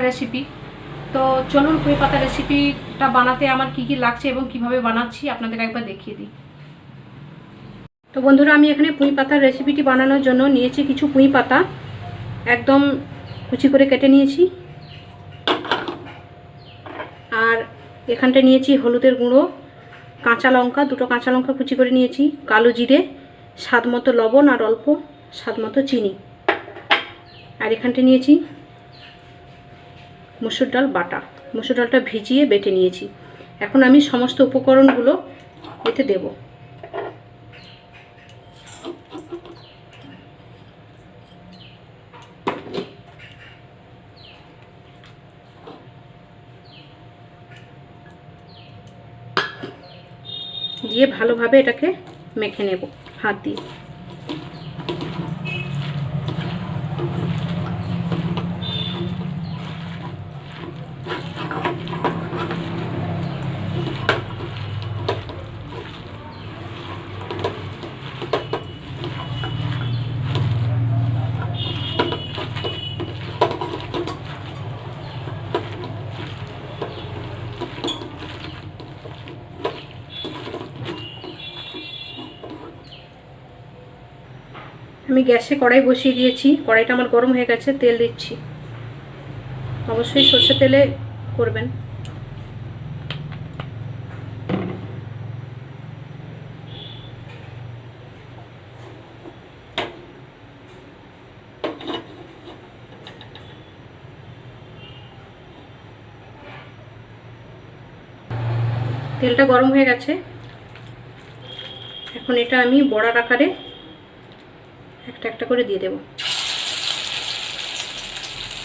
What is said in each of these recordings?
Recipe. তো চলুন পুঁই পাতা রেসিপিটা বানাতে আমার কি কি লাগছে এবং কিভাবে বানাচ্ছি আপনাদের একবার দেখিয়ে দিই। তো বন্ধুরা, আমি এখানে পুঁই পাতার রেসিপিটি বানানোর জন্য নিয়েছি কিছু পুঁই পাতা, একদম কুচি করে কেটে নিয়েছি। আর এখানটা নিয়েছি হলুদের গুঁড়ো, কাঁচা লঙ্কা, দুটো কাঁচা লঙ্কা কুচি করে নিয়েছি, কালো জিরে, স্বাদ মতো লবণ আর অল্প স্বাদ মতো চিনি। আর এখানটা নিয়েছি মসুর ডাল বাটা, মসুর ডালটা ভিজিয়ে বেটে নিয়েছি। এখন আমি সমস্ত উপকরণগুলো এতে দেব। দিয়ে ভালোভাবে এটাকে মেখে নেব হাত দিয়ে। আমি গ্যাসে কড়াই বসিয়ে দিয়েছি, কড়াইটা আমার গরম হয়ে গেছে। তেল দিচ্ছি, অবশ্যই সর্ষের তেলে করবেন। তেলটা গরম হয়ে গেছে, এখন এটা আমি বড়ার আকারে একটা একটা করে দিয়ে দেব।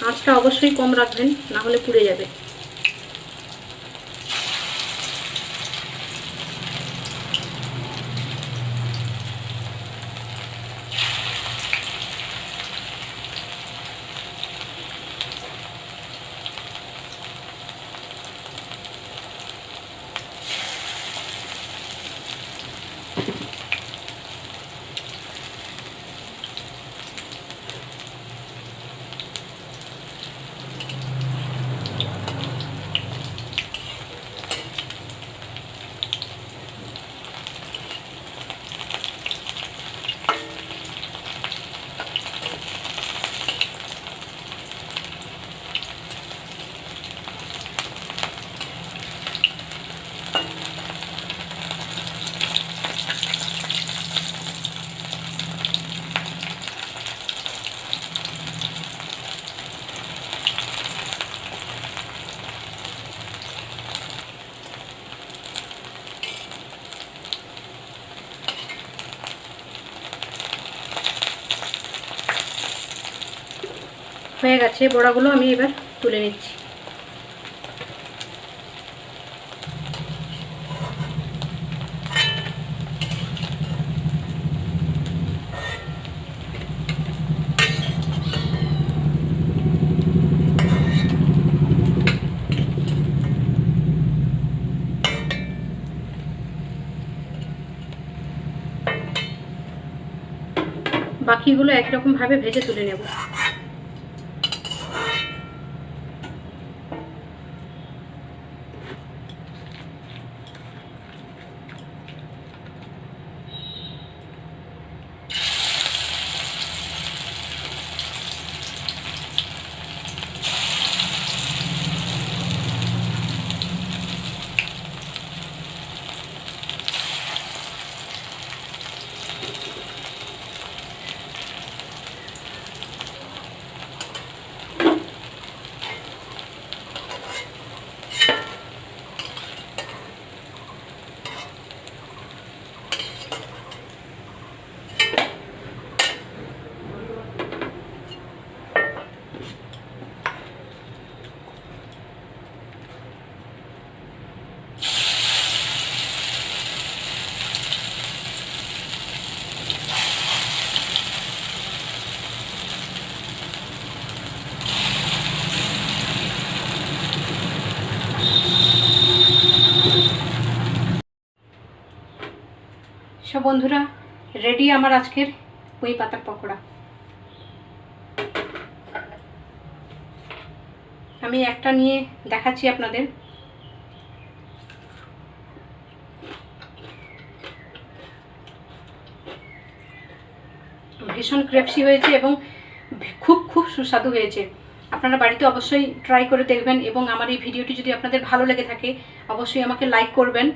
আঁচটা অবশ্যই কম রাখবেন, না হলে পুড়ে যাবে। হয়ে গেছে, বড়াগুলো আমি এবার তুলে নিচ্ছি। বাকিগুলো একরকম ভাবে ভেজে তুলে নেব। সব বন্ধুরা, রেডি আমার আজকের পুঁই পাতার পকোড়া। আমি একটা নিয়ে দেখাচ্ছি আপনাদের। ভীষণ ক্রেপসি হয়েছে এবং খুব খুব সুস্বাদু হয়েছে। আপনারা বাড়িতে অবশ্যই ট্রাই করে দেখবেন এবং আমার এই ভিডিওটি যদি আপনাদের ভালো লেগে থাকে অবশ্যই আমাকে লাইক করবেন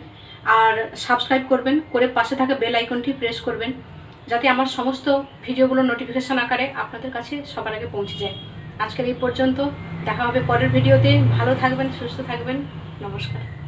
আর সাবস্ক্রাইব করবেন, করে পাশে থাকা বেল আইকনটি প্রেস করবেন যাতে আমার সমস্ত ভিডিওগুলো নোটিফিকেশান আকারে আপনাদের কাছে সবার আগে পৌঁছে যায়। আজকের এই পর্যন্ত, দেখা হবে পরের ভিডিওতে। ভালো থাকবেন, সুস্থ থাকবেন, নমস্কার।